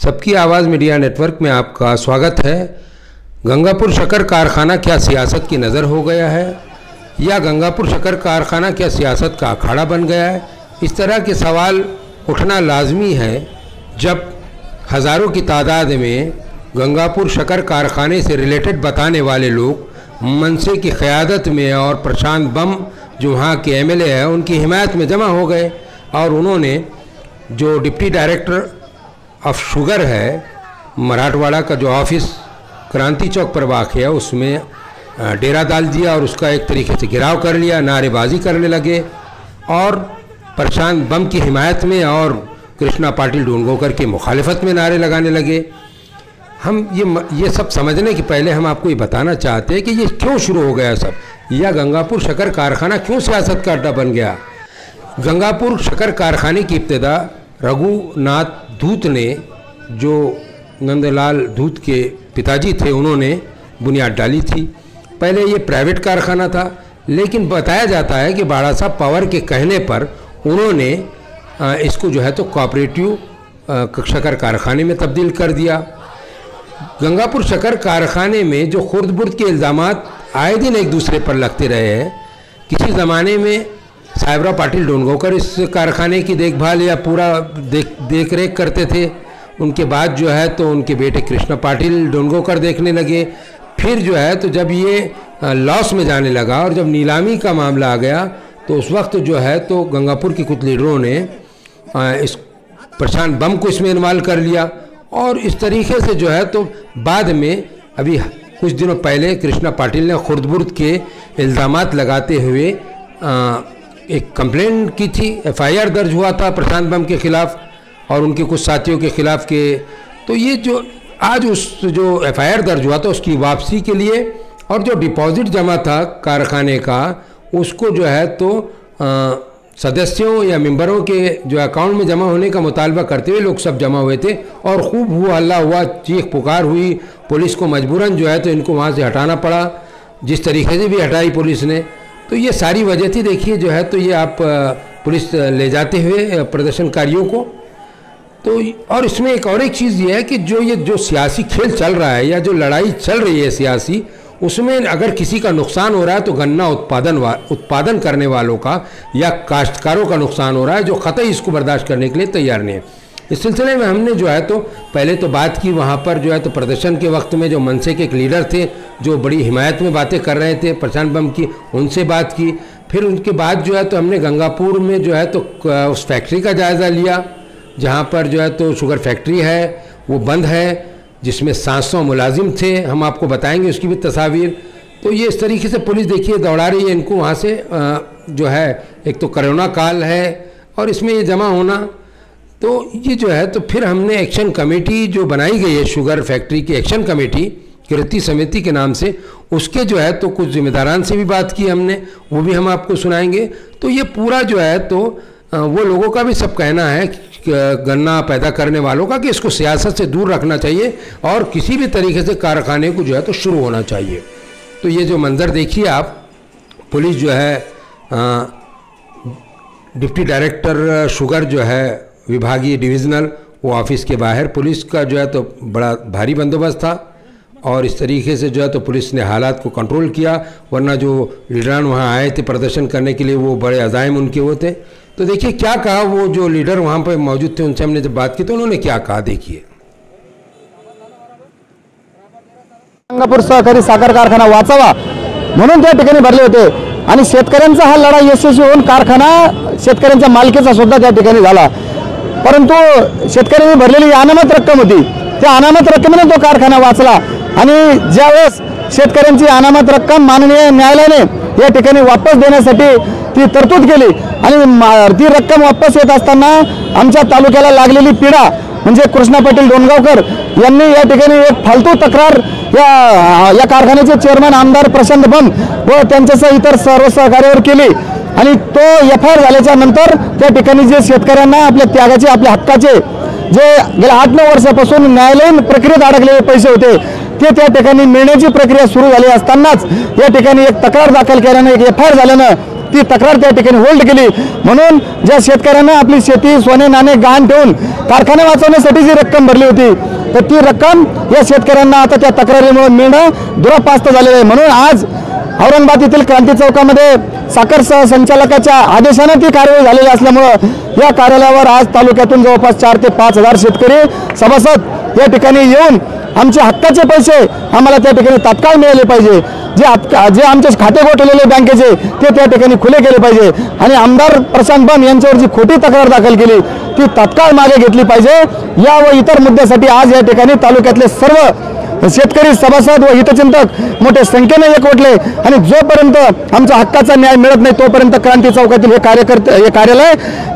सबकी आवाज़ media network में आपका स्वागत है। गंगापुर शक्कर कारखाना क्या सियासत की नज़र हो गया है या गंगापुर शक्कर कारखाना क्या सियासत का अखाड़ा बन गया है? इस तरह के सवाल उठना लाजमी है जब हज़ारों की तादाद में गंगापुर शक्कर कारखाने से रिलेटेड बताने वाले लोग मनसे की क़यादत में और प्रशांत बम जो वहाँ के एमएलए हैं उनकी हिमायत में जमा हो गए और उन्होंने जो डिप्टी डायरेक्टर ऑफ शुगर है मराठवाड़ा का जो ऑफिस क्रांति चौक पर वाक़ है उसमें डेरा डाल दिया और उसका एक तरीके से घेराव कर लिया, नारेबाजी करने लगे और प्रशांत बम की हिमायत में और कृष्णा पाटिल डोंगोकर की मुखालिफत में नारे लगाने लगे। हम ये सब समझने के पहले हम आपको ये बताना चाहते हैं कि ये क्यों शुरू हो गया सब, या गंगापुर शक्कर कारखाना क्यों सियासत का अड्डा बन गया। गंगापुर शक्कर कारखाने की इब्तिदा रघुनाथ धूत ने, जो नंदलाल धूत के पिताजी थे, उन्होंने बुनियाद डाली थी। पहले ये प्राइवेट कारखाना था, लेकिन बताया जाता है कि बाड़ा साहब पावर के कहने पर उन्होंने इसको जो है तो कोऑपरेटिव शक्कर कारखाने में तब्दील कर दिया। गंगापुर शक्कर कारखाने में जो खुर्द बुर्द के इल्ज़ामात आए दिन एक दूसरे पर लगते रहे हैं। किसी ज़माने में साहेबराव पाटिल डोंगोकर इस कारखाने की देखभाल या पूरा देख रेख करते थे। उनके बाद जो है तो उनके बेटे कृष्णा पाटिल डोंगोकर देखने लगे। फिर जो है तो जब ये लॉस में जाने लगा और जब नीलामी का मामला आ गया तो उस वक्त जो है तो गंगापुर के कुछ लीडरों ने इस प्रशांत बम को इसमें इन्वॉल्व कर लिया और इस तरीके से जो है तो बाद में अभी कुछ दिनों पहले कृष्णा पाटिल ने खुर्द-बुर्द के इल्ज़ामात लगाते हुए एक कंप्लेंट की थी। एफआईआर दर्ज हुआ था प्रशांत बम के ख़िलाफ़ और उनके कुछ साथियों के ख़िलाफ़ के। तो ये जो आज उस जो एफआईआर दर्ज हुआ था उसकी वापसी के लिए और जो डिपॉजिट जमा था कारखाने का उसको जो है तो सदस्यों या मेंबरों के जो अकाउंट में जमा होने का मुतालबा करते हुए लोग सब जमा हुए थे और खूब हुआ हल्ला हुआ, चीख पुकार हुई। पुलिस को मजबूरन जो है तो इनको वहाँ से हटाना पड़ा, जिस तरीके से भी हटाई पुलिस ने। तो ये सारी वजह थी। देखिए जो है तो ये आप पुलिस ले जाते हुए प्रदर्शनकारियों को तो, और इसमें एक और एक चीज़ ये है कि जो सियासी खेल चल रहा है या जो लड़ाई चल रही है सियासी, उसमें अगर किसी का नुकसान हो रहा है तो गन्ना उत्पादन करने वालों का या काश्तकारों का नुकसान हो रहा है, जो क़तई इसको बर्दाश्त करने के लिए तैयार नहीं है। इस सिलसिले में हमने जो है तो पहले तो बात की वहाँ पर जो है तो प्रदर्शन के वक्त में जो मनसे के एक लीडर थे जो बड़ी हिमायत में बातें कर रहे थे प्रशांत बम की, उनसे बात की। फिर उनके बाद जो है तो हमने गंगापुर में जो है तो उस फैक्ट्री का जायज़ा लिया जहाँ पर जो है तो शुगर फैक्ट्री है वो बंद है, जिसमें 700 मुलाजिम थे। हम आपको बताएंगे उसकी भी तस्वीर। तो ये इस तरीके से पुलिस देखिए दौड़ा रही है इनको वहाँ से। जो है एक तो कोरोना काल है और इसमें ये जमा होना, तो ये जो है तो फिर हमने एक्शन कमेटी जो बनाई गई है शुगर फैक्ट्री की एक्शन कमेटी कृति समिति के नाम से, उसके जो है तो कुछ जिम्मेदारान से भी बात की हमने, वो भी हम आपको सुनाएंगे। तो ये पूरा जो है तो वो लोगों का भी सब कहना है गन्ना पैदा करने वालों का कि इसको सियासत से दूर रखना चाहिए और किसी भी तरीके से कारखाने को जो है तो शुरू होना चाहिए। तो ये जो मंज़र देखिए आप, पुलिस जो है डिप्टी डायरेक्टर शुगर जो है विभागीय डिविज़नल वो ऑफिस के बाहर पुलिस का जो है तो बड़ा भारी बंदोबस्त था और इस तरीके से जो है तो पुलिस ने हालात को कंट्रोल किया। वरना जो लीडरान वहाँ आए थे प्रदर्शन करने के लिए वो बड़े अज़ाइम उनके वो थे। तो देखिए क्या कहा वो जो लीडर वहाँ पर मौजूद थे, उनसे हमने जब बात की तो उन्होंने क्या कहा, देखिए। गंगापुर सहकारी साखर कारखाना वाचावा म्हणून त्या ठिकाणी भरले होते आणि शेतकऱ्यांचा हा लढा यशस्वी होऊन कारखाना शेतकऱ्यांच्या मालकीचा सुद्धा त्या ठिकाणी झाला। परंतु शेतकऱ्यांनी भरलेली अनामत रक्कम होती, त्या अनामत रक्कमेने तो कारखाना वाचला आणि ज्यावेळेस शेतकऱ्यांची अनामत रक्कम माननीय न्यायालयाने या ठिकाणी वापस देण्यासाठी ती तरतूद केली आणि ती रक्कम वापस येत असताना आमच्या तालुक्याला लागलेली पीडा म्हणजे कृष्णा पाटील डोंगगावकर यांनी या ठिकाणी एक फालतू तक्रार या कारखान्याचे चेअरमन आमदार प्रशांत बम व त्यांच्यासह इतर सर्व सहकार्यावर केली आणि तो एफआयआर झाल्याच्या नंतर त्या ठिकाणी जे शेतकऱ्यांना आपल्या त्यागाचे आपल्या हक्काचे जे गेल्या 8-9 वर्षापासून न्यायालयीन प्रक्रियेत अडकलेले पैसे होते ते त्या ठिकाणी मिळण्याची प्रक्रिया सुरू झाली असतानाच या ठिकाणी एक तक्रार दाखल केल्याने एक एफआयआर झाल्याने ती तक्रार त्या ठिकाणी होल्ड केली। म्हणून ज्या शेतकऱ्यांना आपली शेती सोने नाणे गहाण ठेवून कारखाने वाचवण्यासाठी जी रक्कम भरली होती, तर ती रक्कम या शेतकऱ्यांना आता त्या तक्रारीमुळे मिळणं दुरापास्त झालेलं आहे। म्हणून आज औरंगाबाद येथील क्रांती चौकामध्ये साखर संचालकाच्या आदेशाने ती कार्यवाही झालेली असल्यामुळं या कार्यालयावर आज तालुक्यातून जवळपास 4 ते 5 हजार शेतकरी सभासद या ठिकाणी येऊन आमचे हक्काचे पैसे आम्हाला त्या ठिकाणी तात्काळ मिळाले पाहिजे, जे आमचे खाते गोठवलेले बँकेचे ते त्या ठिकाणी खुले केले पाहिजे आणि आमदार प्रशांत बन यांच्यावर जी खोटी तक्रार दाखल केली ती तात्काळ मागे घेतली पाहिजे। या व इतर मुद्द्यासाठी आज या ठिकाणी तालुक्यातले सर्व शेतकरी सभासद व हितचिंतक मोठ्या संख्येने एकवटले आणि जोपर्यंत आमच्या हक्काचा न्याय मिळत नाही तोपर्यंत क्रांती चौकातील हे कार्यालय,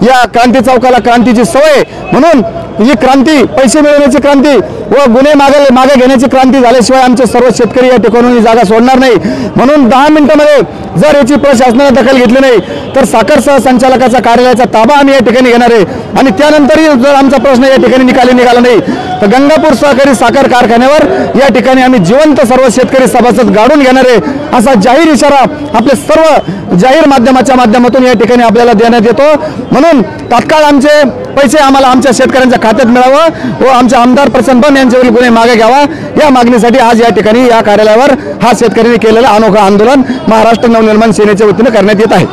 या क्रांती चौकाला क्रांतीची सवय म्हणून ही क्रांती, पैसे मिळवण्याची क्रांती व गुन्हे मागे घेण्याची क्रांती झाल्याशिवाय आमचे सर्व शेतकरी या ठिकाणून ही जागा सोडणार नाही। म्हणून 10 मिनिटांमध्ये जर याची प्रशासनाने दखल घेतली नाही तर साखर सहसंचालकाच्या कार्यालयाचा ताबा आम्ही या ठिकाणी घेणार आहे आणि त्यानंतरही जर आमचा प्रश्न या ठिकाणी निघाला नाही तर गंगापूर सहकारी साखर कारखान्यावर या ठिकाणी आम्ही जिवंत सर्व शेतकरी सभासद गाडून घेणार आहे, असा जाहीर इशारा आपले सर्व जाहीर माध्यमाच्या माध्यमातून या ठिकाणी आपल्याला देण्यात येतो। म्हणून तात्काळ आमचे पैसे आम्हाला आमच्या शेतकऱ्यांच्या खात्यात मिळावं व आमच्या आमदार प्रशांत बन यांच्यावरील गुन्हे मागे घ्यावा या मागणीसाठी आज या ठिकाणी या कार्यालयावर हा शेतकऱ्यांनी केलेला अनोखा आंदोलन महाराष्ट्र नवनिर्माण सेनेच्या वतीने करण्यात येत आहे।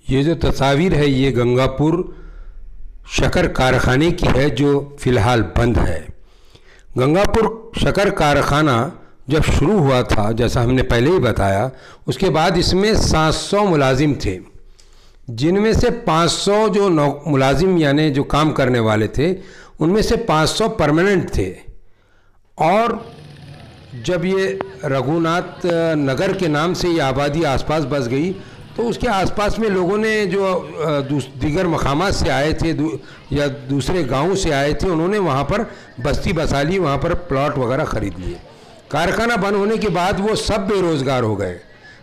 ये जो तस्वीर है ये गंगापुर शक्कर कारखाने की है जो फ़िलहाल बंद है। गंगापुर शक्कर कारखाना जब शुरू हुआ था, जैसा हमने पहले ही बताया, उसके बाद इसमें 700 मुलाजिम थे, जिनमें से 500 जो मुलाजिम यानी जो काम करने वाले थे उनमें से 500 परमानेंट थे। और जब ये रघुनाथ नगर के नाम से ये आबादी आसपास बस गई तो उसके आसपास में लोगों ने जो दीगर मकामात से आए थे या दूसरे गांव से आए थे, उन्होंने वहाँ पर बस्ती बसा ली, वहाँ पर प्लॉट वगैरह ख़रीद लिए। कारखाना बंद होने के बाद वो सब बेरोज़गार हो गए।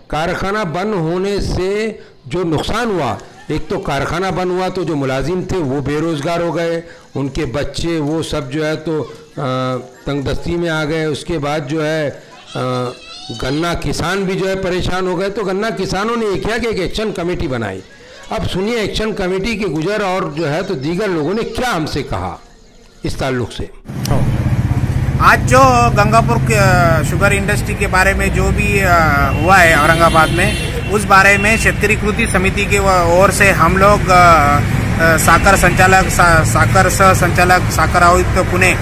कारखाना बंद होने से जो नुकसान हुआ, एक तो कारखाना बंद हुआ तो जो मुलाजिम थे वो बेरोज़गार हो गए, उनके बच्चे वो सब जो है तो तंगदस्ती में आ गए। उसके बाद जो है गन्ना किसान भी जो है परेशान हो गए। तो गन्ना किसानों ने ये किया कि एक एक्शन कमेटी बनाई। अब सुनिए एक्शन कमेटी के गुजर और जो है तो दीगर लोगों ने क्या हमसे कहा इस ताल्लुक से। आज जो गंगापुर शुगर इंडस्ट्री के बारे में जो भी हुआ है औरंगाबाद में, उस बारे में शेतकरी कृति समिति की ओर से हम लोग साखर सह संचालक साखर आयुक्त पुणे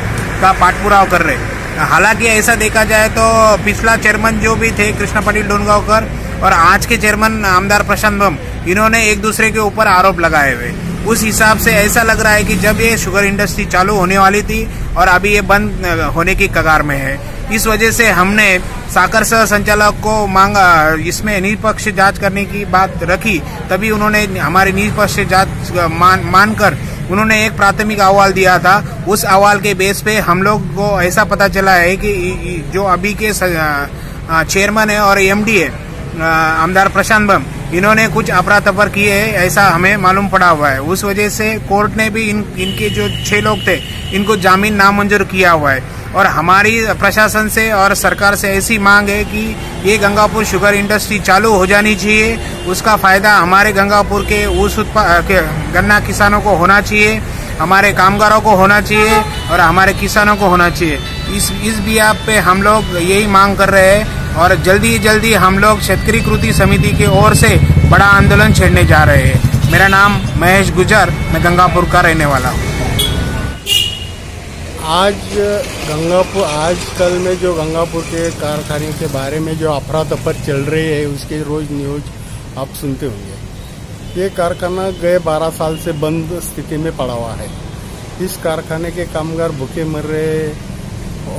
का पाठपुरावा कर रहे हैं। हालांकि ऐसा देखा जाए तो पिछला चेयरमैन जो भी थे कृष्ण पाटिल डोनगांवकर और आज के चेयरमैन आमदार प्रशांत बम, इन्होंने एक दूसरे के ऊपर आरोप लगाए हुए। उस हिसाब से ऐसा लग रहा है कि जब ये शुगर इंडस्ट्री चालू होने वाली थी और अभी ये बंद होने की कगार में है, इस वजह से हमने साखर सह संचालक को मांगा, इसमें निष्पक्ष जांच करने की बात रखी। तभी उन्होंने हमारी निष्पक्ष जांच मानकर उन्होंने एक प्राथमिक अहवाल दिया था। उस अहवाल के बेस पे हम लोग को ऐसा पता चला है कि जो अभी के चेयरमैन है और एमडी है आमदार प्रशांत बम, इन्होंने कुछ अफरा-तफर किए है, ऐसा हमें मालूम पड़ा हुआ है। उस वजह से कोर्ट ने भी इनके जो 6 लोग थे इनको जामीन नामंजूर किया हुआ है। और हमारी प्रशासन से और सरकार से ऐसी मांग है कि ये गंगापुर शुगर इंडस्ट्री चालू हो जानी चाहिए। उसका फायदा हमारे गंगापुर के उस गन्ना किसानों को होना चाहिए, हमारे कामगारों को होना चाहिए और हमारे किसानों को होना चाहिए। इस बियाप पे हम लोग यही मांग कर रहे हैं और जल्दी हम लोग शेतकरी कृति समिति की ओर से बड़ा आंदोलन छेड़ने जा रहे हैं। मेरा नाम महेश गुजर, मैं गंगापुर का रहने वाला हूँ। आजकल में जो गंगापुर के कारखाने के बारे में जो अफरा तफर चल रही है उसके रोज न्यूज आप सुनते होंगे। ये कारखाना गए 12 साल से बंद स्थिति में पड़ा हुआ है। इस कारखाने के कामगार भूखे मर रहे हैं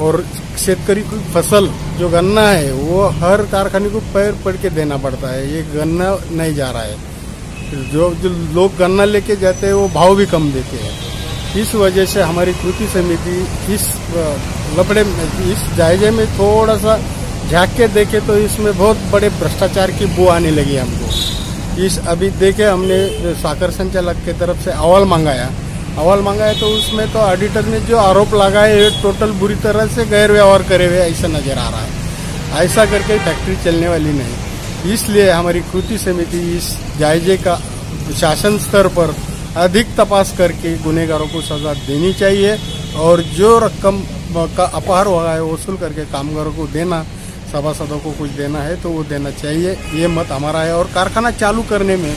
और शेतकरी की फसल जो गन्ना है वो हर कारखाने को पैर पड़ के देना पड़ता है। ये गन्ना नहीं जा रहा है, जो लोग गन्ना लेके जाते हैं वो भाव भी कम देते हैं। इस वजह से हमारी कृति समिति इस लपड़े में, इस जायजे में थोड़ा सा झांक के देखे तो इसमें बहुत बड़े भ्रष्टाचार की बू आने लगी हमको। अभी देखे हमने साखर संचालक की तरफ से अहवाल मंगाया तो उसमें तो ऑडिटर ने जो आरोप लगाए ये टोटल बुरी तरह से गैर व्यवहार करे हुए ऐसा नजर आ रहा है। ऐसा करके फैक्ट्री चलने वाली नहीं। इसलिए हमारी कृति समिति इस जायजे का शासन स्तर पर अधिक तपास करके गुनहगारों को सजा देनी चाहिए और जो रकम का अपहार हुआ है वसूल करके कामगारों को देना, सभासदों को कुछ देना है तो वो देना चाहिए, ये मत हमारा है। और कारखाना चालू करने में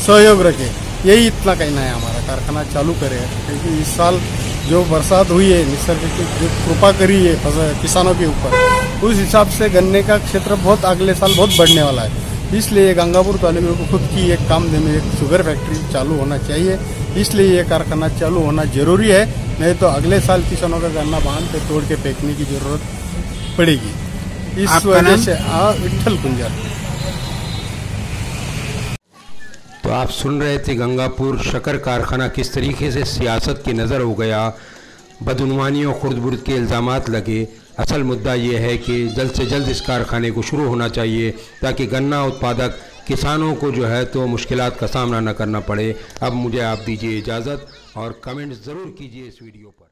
सहयोग रखे, यही इतना कहना है हमारा। कारखाना चालू करे क्योंकि इस साल जो बरसात हुई है, निसर्ग की जो कृपा करी है किसानों के ऊपर, उस हिसाब से गन्ने का क्षेत्र बहुत अगले साल बहुत बढ़ने वाला है। इसलिए गंगापुर तालुके को खुद की एक कामधे में एक शुगर फैक्ट्री चालू होना चाहिए, इसलिए ये कारखाना चालू होना जरूरी है। नहीं तो अगले साल किसानों का गन्ना बांध पे तोड़ के फेंकने की जरूरत पड़ेगी। इस वजह से विठल कुंजर। तो आप सुन रहे थे गंगापुर शक्कर कारखाना किस तरीके से सियासत की नज़र हो गया, बदउनवानियों खुर्द-बुर्द के इल्ज़ामात लगे। असल मुद्दा ये है कि जल्द से जल्द इस कारखाने को शुरू होना चाहिए ताकि गन्ना उत्पादक किसानों को जो है तो मुश्किलात का सामना न करना पड़े। अब मुझे आप दीजिए इजाज़त और कमेंट ज़रूर कीजिए इस वीडियो पर।